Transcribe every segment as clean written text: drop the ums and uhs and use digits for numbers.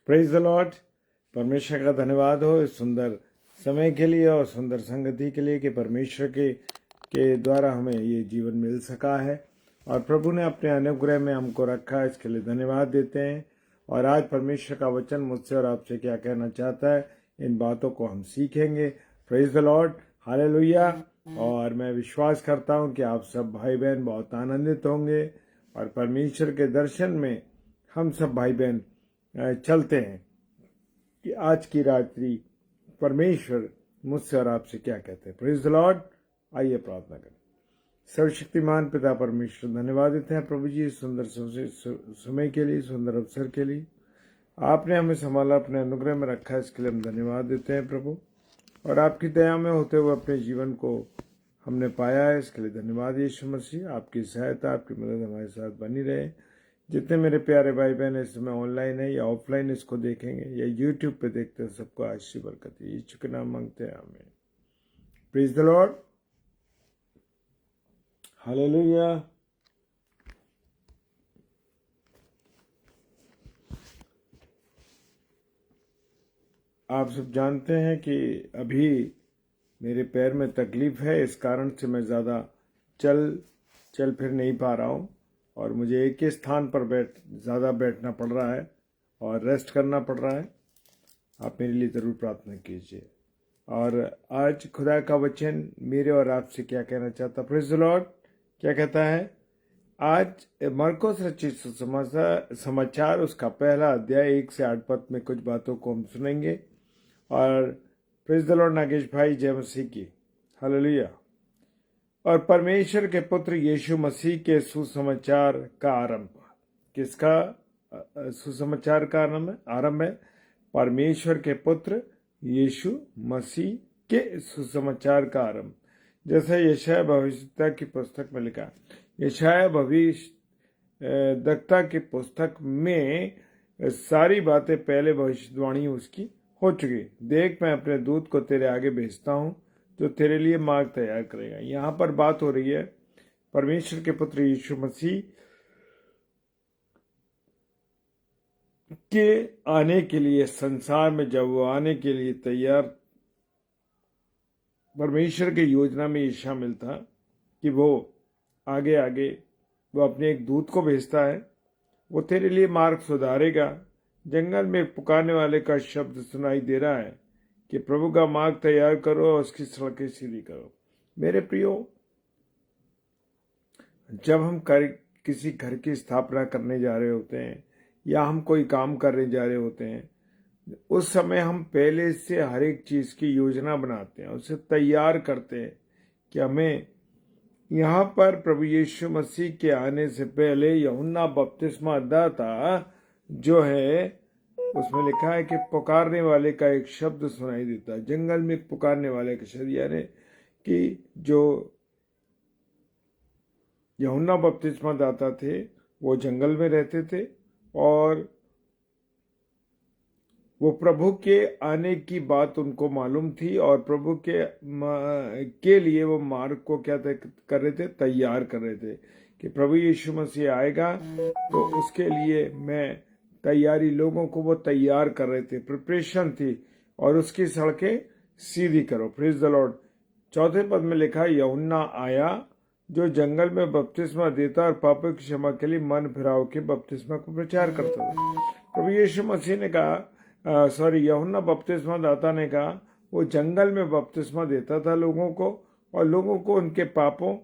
Praise the Lord. परमेश्वर का धन्यवाद हो इस सुंदर समय के लिए और सुंदर संगति के लिए कि परमेश्वर के द्वारा हमें ये जीवन मिल सका है और प्रभु ने अपने अनुग्रह में हमको रखा है। इसके लिए धन्यवाद देते हैं। और आज परमेश्वर का वचन मुझसे और आपसे क्या कहना चाहता है, इन बातों को हम सीखेंगे। Praise the Lord, hallelujah. और मैं विश्वास करता हूँ कि आप सब भाई बहन बहुत आनंदित होंगे और परमेश्वर के दर्शन में हम सब भाई बहन चलते हैं कि आज की रात्रि परमेश्वर मुझसे और आपसे क्या कहते हैं। Praise the Lord. आइए प्रार्थना करें। सर्वशक्तिमान पिता परमेश्वर, धन्यवाद देते हैं प्रभु जी सुंदर समय के लिए, सुंदर अवसर के लिए। आपने हमें संभाला, अपने अनुग्रह में रखा, इसके लिए हम धन्यवाद देते हैं प्रभु। और आपकी दया में होते हुए अपने जीवन को हमने पाया है, इसके लिए धन्यवाद यीशु मसीह। आपकी सहायता, आपकी मदद हमारे साथ बनी रहे। जितने मेरे प्यारे भाई बहन इस समय ऑनलाइन है या ऑफलाइन इसको देखेंगे या यूट्यूब पे देखते हैं, सबको आशीष बरकत यीशु के नाम मांगते हैं, आमीन। Praise the Lord, hallelujah. आप सब जानते हैं कि अभी मेरे पैर में तकलीफ है, इस कारण से मैं ज़्यादा चल फिर नहीं पा रहा हूँ और मुझे एक ही स्थान पर ज़्यादा बैठना पड़ रहा है और रेस्ट करना पड़ रहा है। आप मेरे लिए ज़रूर प्रार्थना कीजिए। और आज खुदा का वचन मेरे और आपसे क्या कहना चाहता, प्रेज द लॉर्ड। क्या कहता है? आज मरकुस रचित समाचार उसका पहला अध्याय 1 से 8 पद में कुछ बातों को हम सुनेंगे। और प्रेज द लॉर्ड नागेश भाई, जय मसीह की, हालेलुया। और परमेश्वर के पुत्र यीशु मसीह के सुसमाचार का आरंभ। किसका सुसमाचार का आरंभ है? परमेश्वर के पुत्र यीशु मसीह के सुसमाचार का आरंभ। जैसा यशाया भविष्यवक्ता की पुस्तक में लिखा, यशाया भविष्यवक्ता की पुस्तक में सारी बातें पहले भविष्यवाणी उसकी हो चुकी। देख, मैं अपने दूत को तेरे आगे भेजता हूँ जो तेरे लिए मार्ग तैयार करेगा। यहाँ पर बात हो रही है परमेश्वर के पुत्र यीशु मसीह के आने के लिए, संसार में जब वो आने के लिए तैयार, परमेश्वर की योजना में ये शामिल था कि वो आगे आगे वो अपने एक दूत को भेजता है, वो तेरे लिए मार्ग सुधारेगा। जंगल में पुकारने वाले का शब्द सुनाई दे रहा है कि प्रभु का मार्ग तैयार करो और उसकी सड़कें सीधी करो। मेरे प्रियो, जब हम किसी घर की स्थापना करने जा रहे होते हैं या हम कोई काम करने जा रहे होते हैं, उस समय हम पहले से हर एक चीज की योजना बनाते हैं, उसे तैयार करते हैं कि हमें यहाँ पर प्रभु यीशु मसीह के आने से पहले यूहन्ना बपतिस्मा दाता जो है, उसमें लिखा है कि पुकारने वाले का एक शब्द सुनाई देता। जंगल में पुकारने वाले का शब्द, यानी कि जो यूहन्ना बपतिस्मा दाता थे वो जंगल में रहते थे और वो प्रभु के आने की बात उनको मालूम थी और प्रभु के लिए वो मार्ग को क्या कर रहे थे, तैयार कर रहे थे कि प्रभु यीशु मसीह आएगा तो उसके लिए मैं तैयारी, लोगों को वो तैयार कर रहे थे, प्रिपरेशन थी और उसकी सड़कें सीधी करो। Praise the Lord. 4 पद में लिखा, यूहन्ना आया जो जंगल में बपतिस्मा देता और पापों की क्षमा के लिए मन फिराव के बपतिस्मा को प्रचार करता था। प्रभु यीशु मसीह ने कहा, यूहन्ना बपतिस्मा दाता ने कहा, वो जंगल में बपतिस्मा देता था लोगों को और लोगों को उनके पापों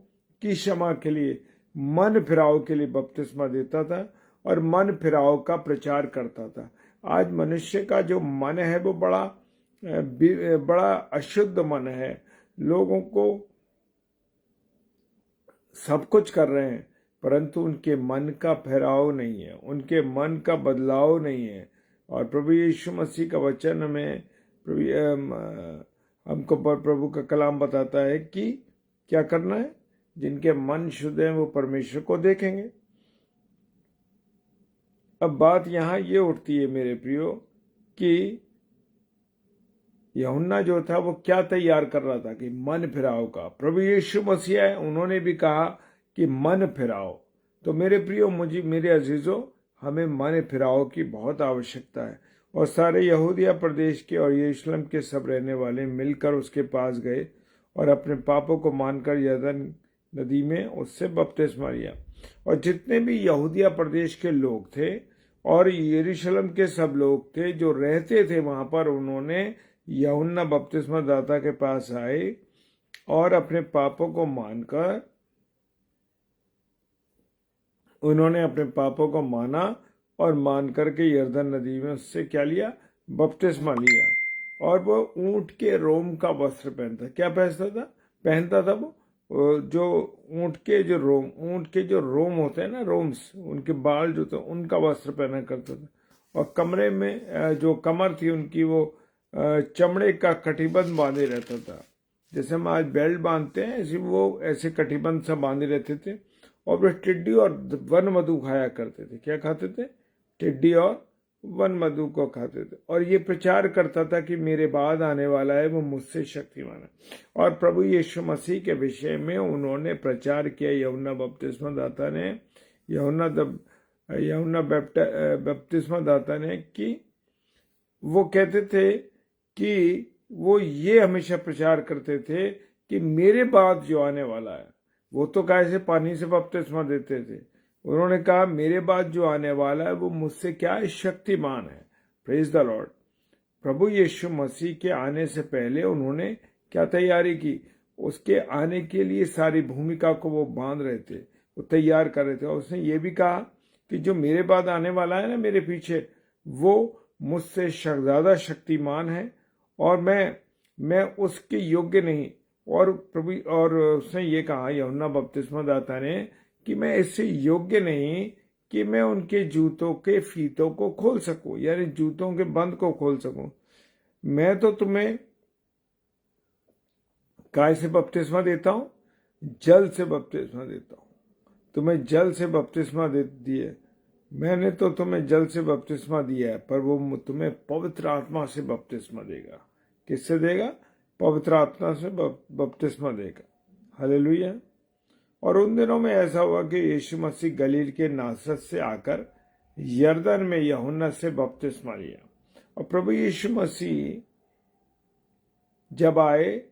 की क्षमा के लिए, मन फिराव के लिए बपतिस्मा देता था और मन फिराव का प्रचार करता था। आज मनुष्य का जो मन है वो बड़ा अशुद्ध मन है। लोगों को सब कुछ कर रहे हैं परंतु उनके मन का फेराव नहीं है, उनके मन का बदलाव नहीं है। और प्रभु यीशु मसीह का वचन में हमको प्रभु का कलाम बताता है कि क्या करना है। जिनके मन शुद्ध हैं वो परमेश्वर को देखेंगे। अब बात यहाँ ये उठती है मेरे प्रियो कि यूहन्ना जो था वो क्या तैयार कर रहा था कि मन फिराव का। प्रभु यीशु मसीह है, उन्होंने भी कहा कि मन फिराओ। तो मेरे प्रियो, मेरे अजीजों, हमें मन फिराव की बहुत आवश्यकता है। और सारे यहूदिया प्रदेश के और यरूशलेम के सब रहने वाले मिलकर उसके पास गए और अपने पापों को मानकर यरदन नदी में उससे बपतिस्मा लिया। और जितने भी यहूदिया प्रदेश के लोग थे और यरूशलेम के सब लोग थे जो रहते थे वहां पर, उन्होंने यूहन्ना बपतिस्मा दाता के पास आए और अपने पापों को मानकर उन्होंने अपने पापों को माना और मान करके यरदन नदी में उससे क्या लिया? बपतिस्मा लिया। और वो ऊंट के रोम का वस्त्र पहनता। क्या पहनता था वो जो ऊंट के जो रोम होते हैं ना, रोम्स, उनके बाल जो थे उनका वस्त्र पहना करता था। और कमरे में जो कमर थी उनकी, वो चमड़े का कटिबंध बांधे रहता था। जैसे हम आज बेल्ट बांधते हैं ऐसे वो ऐसे कटिबंध सब बांधे रहते थे। और वे टिड्डी और वन मधु खाया करते थे। क्या खाते थे? टिड्डी और वन मधु को खाते थे। और ये प्रचार करता था कि मेरे बाद आने वाला है वो मुझसे शक्तिमान है। और प्रभु यीशु मसीह के विषय में उन्होंने प्रचार किया। यूहन्ना बपतिस्मा दाता ने बपतिस्मा दाता ने कि वो कहते थे कि वो ये हमेशा प्रचार करते थे कि मेरे बाद जो आने वाला है, वो तो कैसे पानी से बपतिस्मा देते थे, उन्होंने कहा मेरे बाद जो आने वाला है वो मुझसे क्या है? शक्तिमान है। Praise the lord. प्रभु यीशु मसीह के आने से पहले उन्होंने क्या तैयारी की? उसके आने के लिए सारी भूमिका को वो बांध रहे थे, वो तैयार कर रहे थे। और उसने ये भी कहा कि जो मेरे बाद आने वाला है ना मेरे पीछे, वो मुझसे ज्यादा शक्तिमान है और मैं उसके योग्य नहीं। और प्रभु और उसने ये कहा यूहन्ना बपतिस्मा दाता ने कि मैं इससे योग्य नहीं कि मैं उनके जूतों के फीतों को खोल सकूं, यानी जूतों के बंद को खोल सकूं। मैं तो तुम्हें काय से बपतिस्मा देता हूं? जल से बपतिस्मा देता हूं। तुम्हें जल से बपतिस्मा दे दिए, मैंने तो तुम्हें जल से बपतिस्मा दिया है, पर वो तुम्हें पवित्र आत्मा से बपतिस्मा देगा। किससे देगा? पवित्र आत्मा से बपतिस्मा देगा। हालेलुया। और उन दिनों में ऐसा हुआ कि यीशु मसीह गलील के नासरत से आकर यरदन में यूहन्ना से बपतिस्मा लिया। और प्रभु यीशु मसीह जब आए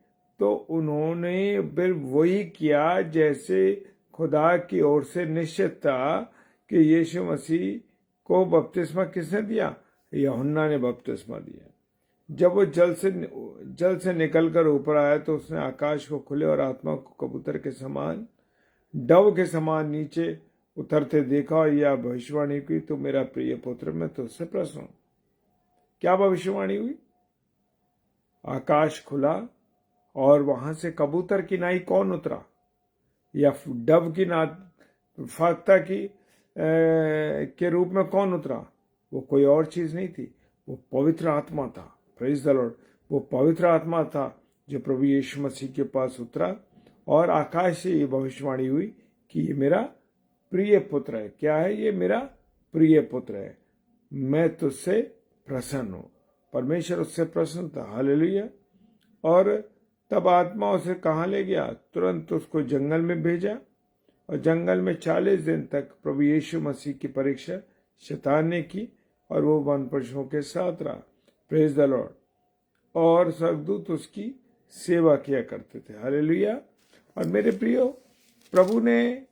तो उन्होंने फिर वही किया जैसे खुदा की ओर से निश्चित था कि यीशु मसीह को बपतिस्मा किसने दिया? यूहन्ना ने बपतिस्मा दिया। जब वो जल से निकलकर ऊपर आया तो उसने आकाश को खुले और आत्मा को कबूतर के समान, डव के समान नीचे उतरते देखा। और यह भविष्यवाणी की, तो मेरा प्रिय पुत्र मैं तुझसे प्रसन्न हूं। क्या भविष्यवाणी हुई? आकाश खुला और वहां से कबूतर की नाई कौन उतरा? या डव की फाख्ता की के रूप में कौन उतरा? वो कोई और चीज नहीं थी, वो पवित्र आत्मा था। Praise the Lord. वो पवित्र आत्मा था जो प्रभु यीशु मसीह के पास उतरा और आकाश से ये भविष्यवाणी हुई कि ये मेरा प्रिय पुत्र है। क्या है? ये मेरा प्रिय पुत्र है, मैं तुझसे प्रसन्न हूं। परमेश्वर उससे प्रसन्न था। हालेलुया। और तब आत्मा उसे कहाँ ले गया? तुरंत उसको जंगल में भेजा। और जंगल में 40 दिन तक प्रभु यीशु मसीह की परीक्षा शैतान ने की और वो वन पशुओं के साथ रहा। Praise the Lord. और स्वर्गदूत उसकी सेवा किया करते थे। हालेलुया। और मेरे प्रियो, प्रभु ने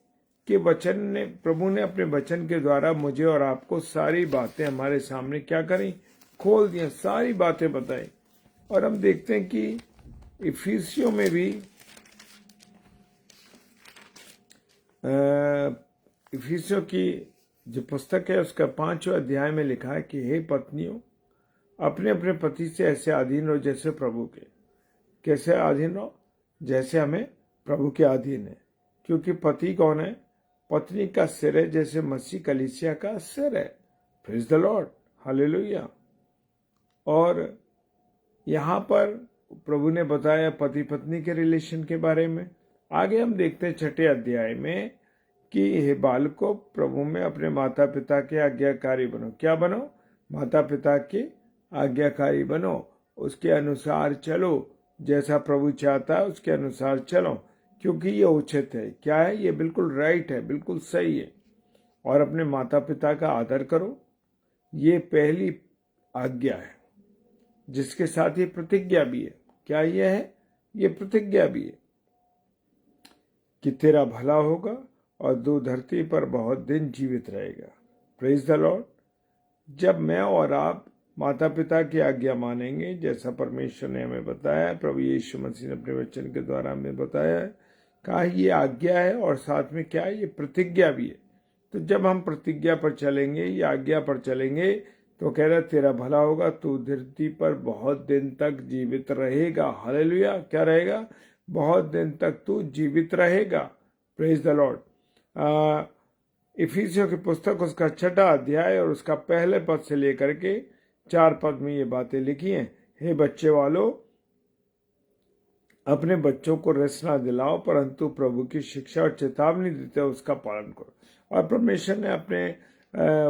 अपने वचन के द्वारा मुझे और आपको सारी बातें हमारे सामने क्या करी? खोल दिया, सारी बातें बताई। और हम देखते हैं कि इफिसियों में भी इफिसियों की जो पुस्तक है उसका 5वां अध्याय में लिखा है कि हे पत्नियों, अपने अपने पति से ऐसे अधीन रहो जैसे प्रभु के। कैसे अधीन रहो? जैसे हमें प्रभु के अधीन है। क्योंकि पति कौन है? पत्नी का सिर है, जैसे मसीह कलीसिया का सिर है। Praise the Lord. हालेलुया। और यहाँ पर प्रभु ने बताया पति पत्नी के रिलेशन के बारे में। आगे हम देखते हैं 6ठे अध्याय में कि हे बालकों, प्रभु में अपने माता पिता के आज्ञाकारी बनो। क्या बनो? माता पिता के आज्ञाकारी बनो, उसके अनुसार चलो, जैसा प्रभु चाहता है उसके अनुसार चलो, क्योंकि ये उचित है। क्या है? ये बिल्कुल राइट है, बिल्कुल सही है। और अपने माता पिता का आदर करो। ये पहली आज्ञा है, जिसके साथ ये प्रतिज्ञा भी है। क्या ये है? ये प्रतिज्ञा भी है कि तेरा भला होगा और तू धरती पर बहुत दिन जीवित रहेगा। Praise the Lord. जब मैं और आप माता पिता की आज्ञा मानेंगे, जैसा परमेश्वर ने हमें बताया, प्रभु यीशु मसीह ने अपने वचन के द्वारा हमें बताया है, कहा ये आज्ञा है और साथ में क्या है? ये प्रतिज्ञा भी है। तो जब हम प्रतिज्ञा पर चलेंगे या आज्ञा पर चलेंगे तो कह रहा तेरा भला होगा, तू धरती पर बहुत दिन तक जीवित रहेगा। हालेलुया। क्या रहेगा? बहुत दिन तक तू जीवित रहेगा। Praise the Lord. इफिसियों की पुस्तक उसका 6वां अध्याय और उसका पहले पद से लेकर के 4 पद में ये बातें लिखी हैं। हे बच्चे वालों, अपने बच्चों को रस ना दिलाओ, परंतु प्रभु की शिक्षा और चेतावनी देते हुए उसका पालन करो। और परमेश्वर ने अपने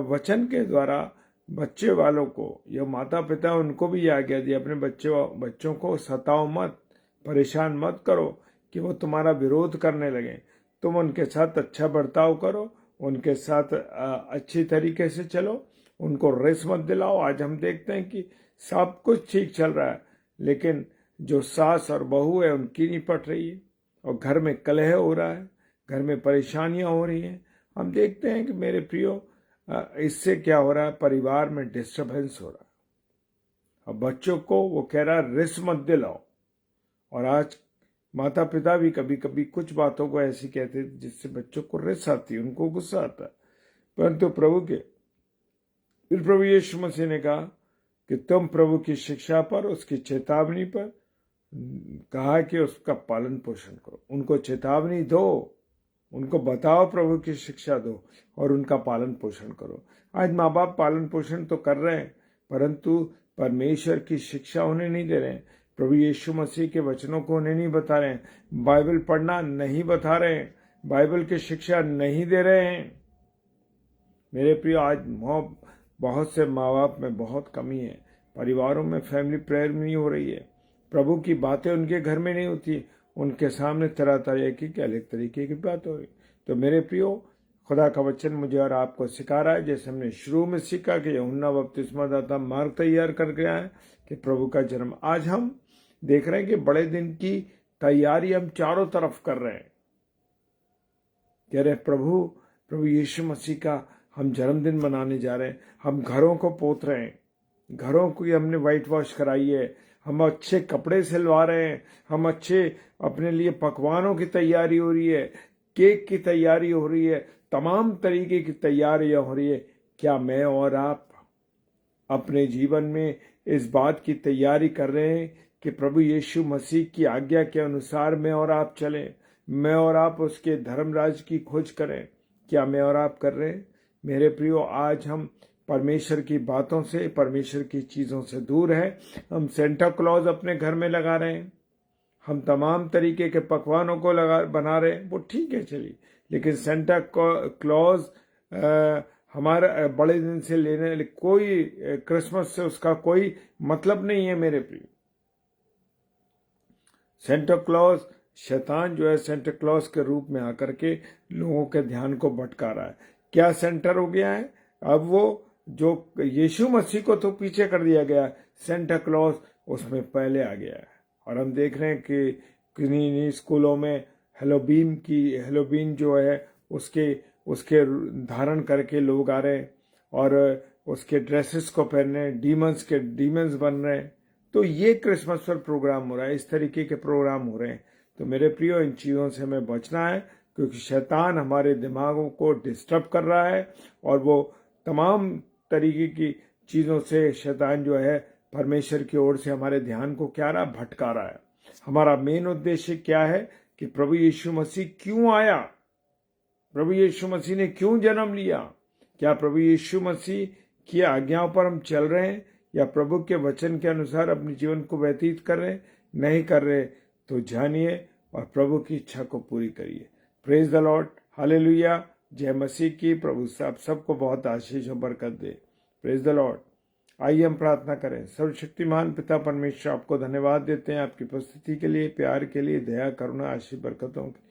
वचन के द्वारा बच्चे वालों को, ये माता पिता उनको भी आज्ञा दी, अपने बच्चों को सताओ मत, परेशान मत करो कि वो तुम्हारा विरोध करने लगे। तुम उनके साथ अच्छा बर्ताव करो, उनके साथ अच्छी तरीके से चलो, उनको रस मत दिलाओ। आज हम देखते हैं कि सब कुछ ठीक चल रहा है, लेकिन जो सास और बहू है उनकी नहीं पट रही है और घर में कलह हो रहा है, घर में परेशानियां हो रही हैं। हम देखते हैं कि मेरे प्रियो, इससे क्या हो रहा है? परिवार में डिस्टर्बेंस हो रहा है। अब बच्चों को वो कह रहा है रस मत दिलाओ। और आज माता पिता भी कभी कभी कुछ बातों को ऐसी कहते हैं जिससे बच्चों को रस आती है, उनको गुस्सा आता है। परंतु फिर प्रभु यीशु मसीह ने कहा कि तुम प्रभु की शिक्षा पर, उसकी चेतावनी पर कहा कि उसका पालन पोषण करो। उनको चेतावनी दो, उनको बताओ, प्रभु की शिक्षा दो और उनका पालन पोषण करो। आज माँ बाप पालन पोषण तो कर रहे हैं, परंतु परमेश्वर की शिक्षा उन्हें नहीं दे रहे हैं। प्रभु यीशु मसीह के वचनों को उन्हें नहीं बता रहे हैं, बाइबल पढ़ना नहीं बता रहे हैं, बाइबल की शिक्षा नहीं दे रहे हैं। मेरे प्रिय, आज बहुत से माँ बाप में बहुत कमी है। परिवारों में फैमिली प्रेयर नहीं हो रही है, प्रभु की बातें उनके घर में नहीं होती, उनके सामने तरह तरह की अलग तरीके की बात हो रही। तो मेरे प्रियो, खुदा का वचन मुझे और आपको सिखा रहा है, जैसे हमने शुरू में सीखा कि यूहन्ना बपतिस्मादाता मार्ग तैयार कर गया है कि प्रभु का जन्म। आज हम देख रहे हैं कि बड़े दिन की तैयारी हम चारों तरफ कर रहे हैं। कह रहे प्रभु यीशु मसीह का हम जन्मदिन मनाने जा रहे हैं, हम घरों को पोत रहे हैं, घरों को हमने व्हाइट वॉश कराई है, हम अच्छे कपड़े सिलवा रहे हैं, हम अच्छे अपने लिए पकवानों की तैयारी हो रही है, केक की तैयारी हो रही है, तमाम तरीके की तैयारियां हो रही है। क्या मैं और आप अपने जीवन में इस बात की तैयारी कर रहे हैं कि प्रभु यीशु मसीह की आज्ञा के अनुसार मैं और आप चलें, मैं और आप उसके धर्मराज की खोज करें? क्या मैं और आप कर रहे हैं? मेरे प्रियो, आज हम परमेश्वर की बातों से, परमेश्वर की चीज़ों से दूर है। हम सेंटा क्लॉज अपने घर में लगा रहे हैं, हम तमाम तरीके के पकवानों को बना रहे हैं, वो ठीक है चलिए, लेकिन सेंटा क्लॉज हमारा बड़े दिन से लेने कोई क्रिसमस से उसका कोई मतलब नहीं है। मेरे प्रिय, सेंटा क्लॉज, शैतान जो है सेंटा क्लॉज के रूप में आकर के लोगों के ध्यान को भटका रहा है। क्या सेंटर हो गया है? अब वो जो यीशु मसीह को तो पीछे कर दिया गया, सेंटा क्लॉज उसमें पहले आ गया है। और हम देख रहे हैं कि किन्हीं स्कूलों में हेलोबीन जो है उसके धारण करके लोग आ रहे हैं और उसके ड्रेसेस को पहन रहे हैं, डीमंस बन रहे हैं। तो ये क्रिसमस पर प्रोग्राम हो रहा है, इस तरीके के प्रोग्राम हो रहे हैं। तो मेरे प्रियो, इन चीज़ों से हमें बचना है, क्योंकि शैतान हमारे दिमागों को डिस्टर्ब कर रहा है और वो तमाम तरीके की चीज़ों से शैतान जो है परमेश्वर की ओर से हमारे ध्यान को क्या रहा, भटका रहा है। हमारा मेन उद्देश्य क्या है कि प्रभु यीशु मसीह क्यों आया, प्रभु यीशु मसीह ने क्यों जन्म लिया? क्या प्रभु यीशु मसीह की आज्ञाओं पर हम चल रहे हैं या प्रभु के वचन के अनुसार अपने जीवन को व्यतीत कर रहे हैं? नहीं कर रहे तो जानिए और प्रभु की इच्छा को पूरी करिए। प्रेज द लॉर्ड, हालेलुया, जय मसीह की। प्रभु साहब सबको बहुत आशीष और बरकत दे। Praise the Lord. आइए हम प्रार्थना करें। सर्वशक्तिमान पिता परमेश्वर, आपको धन्यवाद देते हैं आपकी उपस्थिति के लिए, प्यार के लिए, दया करुणा आशीष बरकतों के।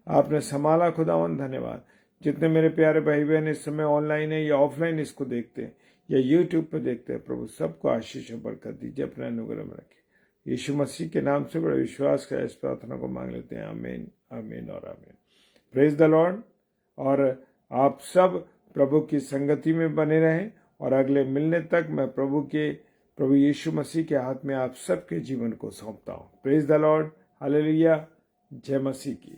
आपने संभाला खुदावन, धन्यवाद। जितने मेरे प्यारे भाई बहन इस समय ऑनलाइन है या ऑफलाइन इसको देखते हैं या यूट्यूब पर देखते हैं, प्रभु सबको आशीष और बरकत दीजिए, अपने अनुग्रह में रखें। यीशु मसीह के नाम से बड़ा विश्वास का इस प्रार्थना को मांग लेते हैं। आमीन, आमीन और आमीन। Praise the Lord. और आप सब प्रभु की संगति में बने रहें और अगले मिलने तक मैं प्रभु यीशु मसीह के हाथ में आप सबके जीवन को सौंपता हूँ। Praise the Lord. हालेलुया। जय मसीह की।